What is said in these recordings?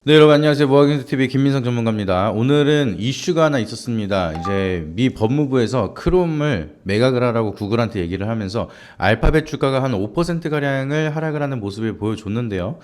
네, 여러분 안녕하세요. 모아경제TV 김민성 전문가입니다. 오늘은 이슈가 하나 있었습니다. 이제 미 법무부에서 크롬을 매각을 하라고 구글한테 얘기를 하면서 알파벳 주가가 한 5%가량을 하락을 하는 모습을 보여줬는데요.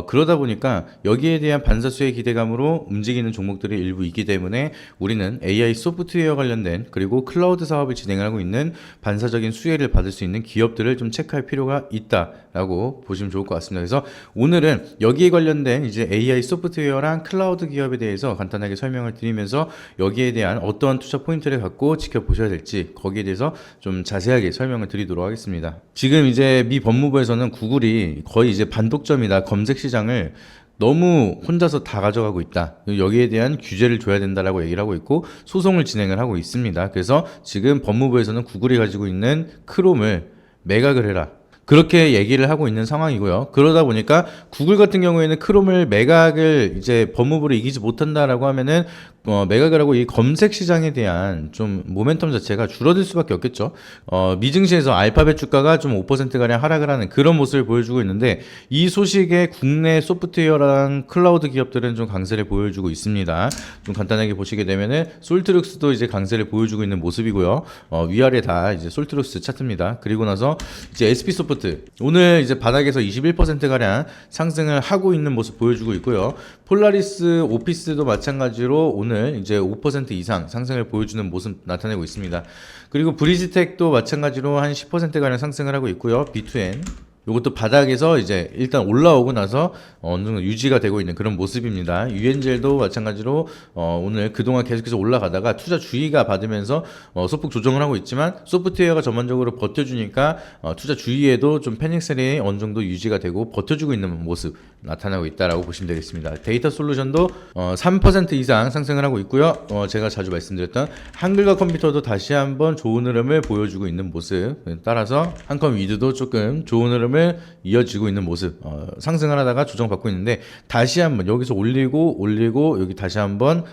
그러다 보니까 여기에 대한 반사수의 기대감으로 움직이는 종목들이 일부 있기 때문에 우리는 AI 소프트웨어 관련된 그리고 클라우드 사업을 진행하고 있는 반사적인 수혜를 받을 수 있는 기업들을 좀 체크할 필요가 있다라고 보시면 좋을 것 같습니다. 그래서 오늘은 여기에 관련된 이제 AI 소프트웨어랑 클라우드 기업에 대해서 간단하게 설명을 드리면서 여기에 대한 어떠한 투자 포인트를 갖고 지켜보셔야 될지 거기에 대해서 좀 자세하게 설명을 드리도록 하겠습니다. 지금 이제 미 법무부에서는 구글이 거의 이제 반독점이다, 검색 시장을 너무 혼자서 다 가져가고 있다, 여기에 대한 규제를 줘야 된다라고 얘기를 하고 있고 소송을 진행을 하고 있습니다. 그래서 지금 법무부에서는 구글이 가지고 있는 크롬을 매각을 해라, 그렇게 얘기를 하고 있는 상황이고요. 그러다 보니까 구글 같은 경우에는 크롬을 매각을 이제 법무부로 이기지 못한다라고 하면은 매각을 하고 이 검색 시장에 대한 좀 모멘텀 자체가 줄어들 수밖에 없겠죠. 미증시에서 알파벳 주가가 좀 5%가량 하락을 하는 그런 모습을 보여주고 있는데 이 소식에 국내 소프트웨어랑 클라우드 기업들은 좀 강세를 보여주고 있습니다. 좀 간단하게 보시게 되면은 솔트룩스도 이제 강세를 보여주고 있는 모습이고요. 위아래 다 이제 솔트룩스 차트입니다. 그리고 나서 이제 SP소프트 오늘 이제 바닥에서 21%가량 상승을 하고 있는 모습 보여주고 있고요. 폴라리스 오피스도 마찬가지로 오늘 이제 5% 이상 상승을 보여주는 모습 나타내고 있습니다. 그리고 브리지텍도 마찬가지로 한 10%가량 상승을 하고 있고요. B2N 이것도 바닥에서 이제 일단 올라오고 나서 어느 정도 유지가 되고 있는 그런 모습입니다. 유엔젤도 마찬가지로 오늘 그동안 계속해서 올라가다가 투자 주의가 받으면서 소폭 조정을 하고 있지만 소프트웨어가 전반적으로 버텨주니까 투자 주의에도 좀 패닉셀이 어느 정도 유지가 되고 버텨주고 있는 모습 나타나고 있다라고 보시면 되겠습니다. 데이터 솔루션도 3% 이상 상승을 하고 있고요. 제가 자주 말씀드렸던 한글과 컴퓨터도 다시 한번 좋은 흐름을 보여주고 있는 모습, 따라서 한컴 위드도 조금 좋은 흐름을 이어지고 있는 모습, 상승을 하다가 조정받고 있는데 다시 한번 여기서 올리고 여기 다시 한번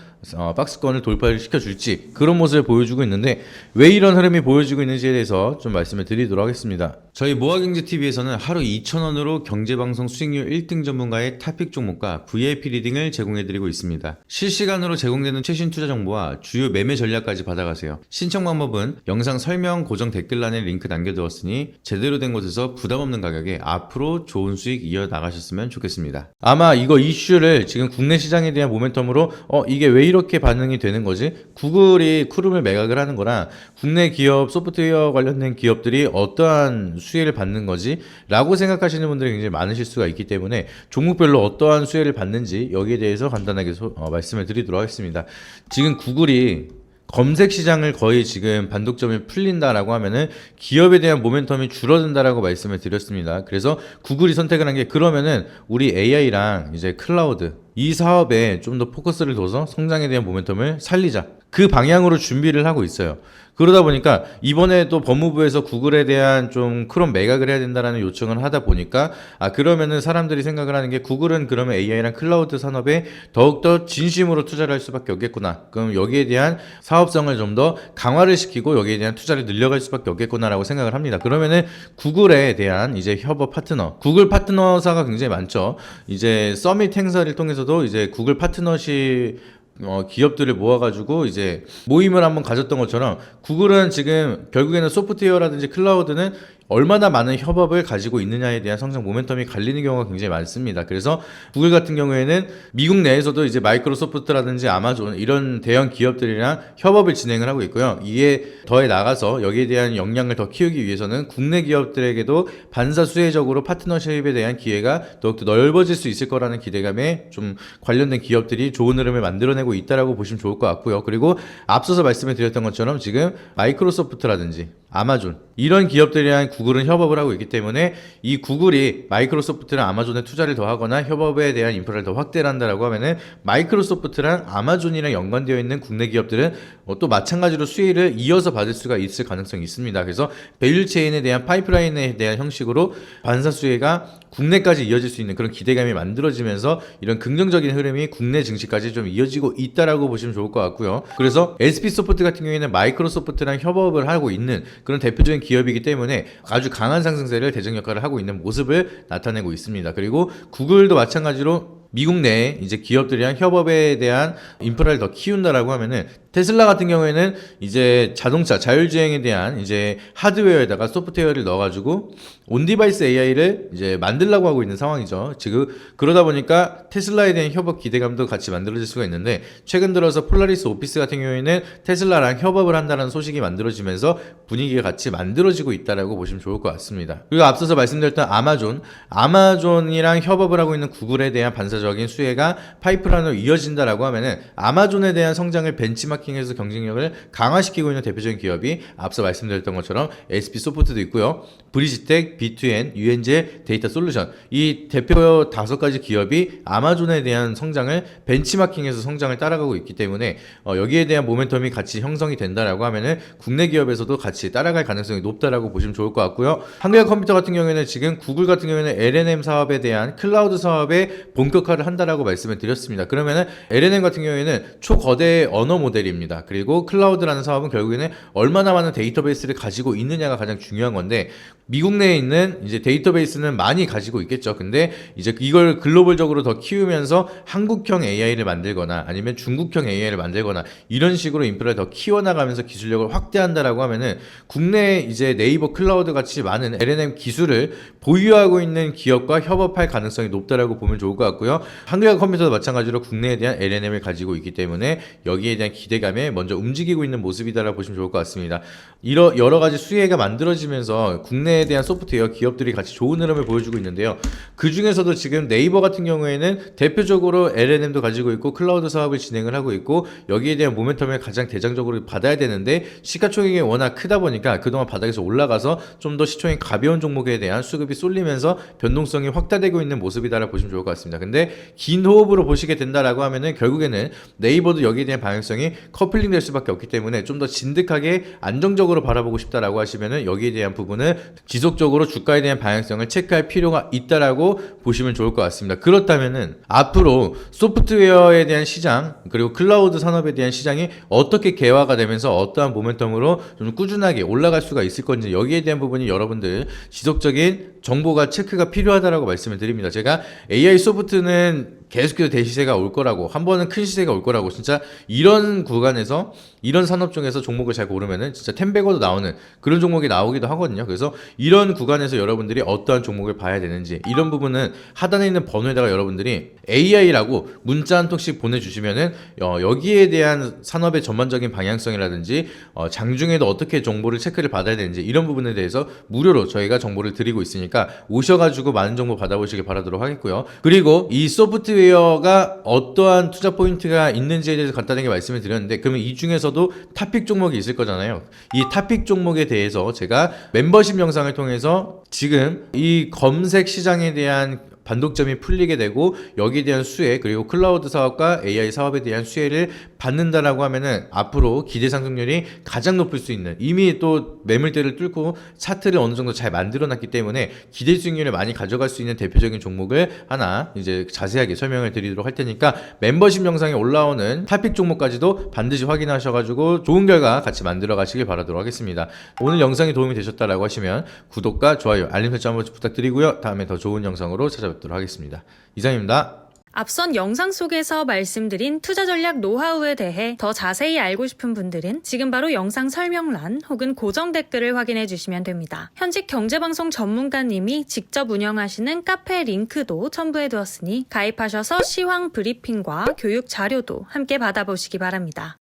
박스권을 돌파를 시켜줄지 그런 모습을 보여주고 있는데 왜 이런 흐름이 보여지고 있는지에 대해서 좀 말씀을 드리도록 하겠습니다. 저희 모아경제TV에서는 하루 2,000원으로 경제방송 수익률 1등 전문가의 탑픽 종목과 VIP 리딩을 제공해드리고 있습니다. 실시간으로 제공되는 최신 투자 정보와 주요 매매 전략까지 받아가세요. 신청 방법은 영상 설명 고정 댓글란에 링크 남겨두었으니 제대로 된 곳에서 부담 없는 가격에 앞으로 좋은 수익 이어나가셨으면 좋겠습니다. 아마 이거 이슈를 지금 국내 시장에 대한 모멘텀으로 이게 왜 이렇게 반응이 되는 거지? 구글이 크롬을 매각을 하는 거랑 국내 기업 소프트웨어 관련된 기업들이 어떠한 수혜를 받는 거지? 라고 생각하시는 분들이 굉장히 많으실 수가 있기 때문에 종목별로 어떠한 수혜를 받는지 여기에 대해서 간단하게 말씀을 드리도록 하겠습니다. 지금 구글이 검색 시장을 거의 지금 반독점이 풀린다라고 하면은 기업에 대한 모멘텀이 줄어든다라고 말씀을 드렸습니다. 그래서 구글이 선택을 한 게 그러면은 우리 AI랑 이제 클라우드 이 사업에 좀 더 포커스를 둬서 성장에 대한 모멘텀을 살리자, 그 방향으로 준비를 하고 있어요. 그러다 보니까 이번에도 법무부에서 구글에 대한 좀 크롬 매각을 해야 된다라는 요청을 하다 보니까 그러면은 사람들이 생각을 하는 게 구글은 그러면 AI랑 클라우드 산업에 더욱더 진심으로 투자를 할 수밖에 없겠구나. 그럼 여기에 대한 사업성을 좀 더 강화를 시키고 여기에 대한 투자를 늘려갈 수밖에 없겠구나라고 생각을 합니다. 그러면은 구글에 대한 이제 협업 파트너, 구글 파트너사가 굉장히 많죠. 이제 서밋 행사를 통해서도 이제 구글 파트너십 기업들을 모아가지고 이제 모임을 한번 가졌던 것처럼 구글은 지금 결국에는 소프트웨어라든지 클라우드는 얼마나 많은 협업을 가지고 있느냐에 대한 성장 모멘텀이 갈리는 경우가 굉장히 많습니다. 그래서 구글 같은 경우에는 미국 내에서도 이제 마이크로소프트라든지 아마존 이런 대형 기업들이랑 협업을 진행을 하고 있고요. 이에 더해 나가서 여기에 대한 역량을 더 키우기 위해서는 국내 기업들에게도 반사수혜적으로 파트너십에 대한 기회가 더욱더 넓어질 수 있을 거라는 기대감에 좀 관련된 기업들이 좋은 흐름을 만들어내고 있다라고 보시면 좋을 것 같고요. 그리고 앞서서 말씀을 드렸던 것처럼 지금 마이크로소프트라든지 아마존 이런 기업들이랑 구글은 협업을 하고 있기 때문에 이 구글이 마이크로소프트랑 아마존에 투자를 더 하거나 협업에 대한 인프라를 더 확대를 한다라고 하면은 마이크로소프트랑 아마존이랑 연관되어 있는 국내 기업들은 또 마찬가지로 수혜를 이어서 받을 수가 있을 가능성이 있습니다. 그래서 밸류체인에 대한 파이프라인에 대한 형식으로 반사수혜가 국내까지 이어질 수 있는 그런 기대감이 만들어지면서 이런 긍정적인 흐름이 국내 증시까지 좀 이어지고 있다라고 보시면 좋을 것 같고요. 그래서 SP소프트 같은 경우에는 마이크로소프트랑 협업을 하고 있는 그런 대표적인 기업이기 때문에 아주 강한 상승세를 대적 역할을 하고 있는 모습을 나타내고 있습니다. 그리고 구글도 마찬가지로 미국 내 이제 기업들이랑 협업에 대한 인프라를 더 키운다라고 하면은 테슬라 같은 경우에는 이제 자동차 자율주행에 대한 이제 하드웨어에다가 소프트웨어를 넣어가지고 온디바이스 AI를 이제 만들려고 하고 있는 상황이죠. 지금 그러다 보니까 테슬라에 대한 협업 기대감도 같이 만들어질 수가 있는데, 최근 들어서 폴라리스 오피스 같은 경우에는 테슬라랑 협업을 한다는 소식이 만들어지면서 분위기가 같이 만들어지고 있다라고 보시면 좋을 것 같습니다. 그리고 앞서서 말씀드렸던 아마존이랑 협업을 하고 있는 구글에 대한 반사적인 수혜가 파이프라인으로 이어진다라고 하면은 아마존에 대한 성장을 벤치마킹해서 경쟁력을 강화시키고 있는 대표적인 기업이 앞서 말씀드렸던 것처럼 SP 소프트도 있고요. 브리지텍, B2N, UNJ 데이터 솔루션, 이 대표 5가지 기업이 아마존에 대한 성장을 벤치마킹해서 성장을 따라가고 있기 때문에 여기에 대한 모멘텀이 같이 형성이 된다라고 하면은 국내 기업에서도 같이 따라갈 가능성이 높다라고 보시면 좋을 것 같고요. 한국의 컴퓨터 같은 경우에는 지금 구글 같은 경우에는 LNM 사업에 대한 클라우드 사업에 본격화를 한다라고 말씀을 드렸습니다. 그러면은 LNM 같은 경우에는 초거대 언어 모델입니다. 그리고 클라우드라는 사업은 결국에는 얼마나 많은 데이터베이스를 가지고 있느냐가 가장 중요한 건데, 미국 내에 있는 이제 데이터베이스는 많이 가지고 있겠죠. 근데 이제 이걸 글로벌적으로 더 키우면서 한국형 AI를 만들거나 아니면 중국형 AI를 만들거나 이런 식으로 인프라를 더 키워나가면서 기술력을 확대한다라고 하면은 국내 이제 네이버 클라우드 같이 많은 LNM 기술을 보유하고 있는 기업과 협업할 가능성이 높다라고 보면 좋을 것 같고요. 한국의 컴퓨터도 마찬가지로 국내에 대한 LNM을 가지고 있기 때문에 여기에 대한 기대감에 먼저 움직이고 있는 모습이다라고 보시면 좋을 것 같습니다. 여러 가지 수혜가 만들어지면서 국내에 대한 소프트웨어 기업들이 같이 좋은 흐름을 보여주고 있는데요. 그 중에서도 지금 네이버 같은 경우에는 대표적으로 LNM도 가지고 있고 클라우드 사업을 진행을 하고 있고, 여기에 대한 모멘텀을 가장 대장적으로 받아야 되는데 시가총액이 워낙 크다 보니까 그동안 바닥에서 올라가서 좀 더 시총이 가벼운 종목에 대한 수급이 쏠리면서 변동성이 확대되고 있는 모습이다라고 보시면 좋을 것 같습니다. 근데 긴 호흡으로 보시게 된다라고 하면은 결국에는 네이버도 여기에 대한 방향성이 커플링 될 수밖에 없기 때문에 좀 더 진득하게 안정적으로 바라보고 싶다라고 하시면은 여기에 대한 부분을 지속적으로 주가에 대한 방향성을 체크할 필요가 있다라고 보시면 좋을 것 같습니다. 그렇다면은 앞으로 소프트웨어에 대한 시장 그리고 클라우드 산업에 대한 시장이 어떻게 개화가 되면서 어떠한 모멘텀으로 좀 꾸준하게 올라갈 수가 있을 건지, 여기에 대한 부분이 여러분들 지속적인 정보가 체크가 필요하다라고 말씀을 드립니다. 제가 AI 소프트는 계속해서 대시세가 올 거라고, 한 번은 큰 시세가 올 거라고, 진짜 이런 구간에서 이런 산업 중에서 종목을 잘 고르면은 진짜 텐베거도 나오는 그런 종목이 나오기도 하거든요. 그래서 이런 구간에서 여러분들이 어떠한 종목을 봐야 되는지, 이런 부분은 하단에 있는 번호에다가 여러분들이 AI라고 문자 한 통씩 보내주시면은 여기에 대한 산업의 전반적인 방향성이라든지 장중에도 어떻게 정보를 체크를 받아야 되는지 이런 부분에 대해서 무료로 저희가 정보를 드리고 있으니까 오셔가지고 많은 정보 받아보시길 바라도록 하겠고요. 그리고 이 소프트웨어가 어떠한 투자 포인트가 있는지에 대해서 간단하게 말씀을 드렸는데, 그러면 이 중에서도 탑픽 종목이 있을 거잖아요. 이 탑픽 종목에 대해서 제가 멤버십 영상을 통해서 지금 이 검색 시장에 대한 반독점이 풀리게 되고 여기에 대한 수혜, 그리고 클라우드 사업과 AI 사업에 대한 수혜를 받는다라고 하면은 앞으로 기대 상승률이 가장 높을 수 있는, 이미 또 매물대를 뚫고 차트를 어느 정도 잘 만들어 놨기 때문에 기대 수익률을 많이 가져갈 수 있는 대표적인 종목을 하나 이제 자세하게 설명을 드리도록 할 테니까 멤버십 영상에 올라오는 탑픽 종목까지도 반드시 확인하셔가지고 좋은 결과 같이 만들어 가시길 바라도록 하겠습니다. 오늘 영상이 도움이 되셨다라고 하시면 구독과 좋아요, 알림 설정 한번 부탁드리고요. 다음에 더 좋은 영상으로 찾아뵙도록 하겠습니다. 이상입니다. 앞선 영상 속에서 말씀드린 투자 전략 노하우에 대해 더 자세히 알고 싶은 분들은 지금 바로 영상 설명란 혹은 고정 댓글을 확인해 주시면 됩니다. 현직 경제방송 전문가님이 직접 운영하시는 카페 링크도 첨부해 두었으니 가입하셔서 시황 브리핑과 교육 자료도 함께 받아보시기 바랍니다.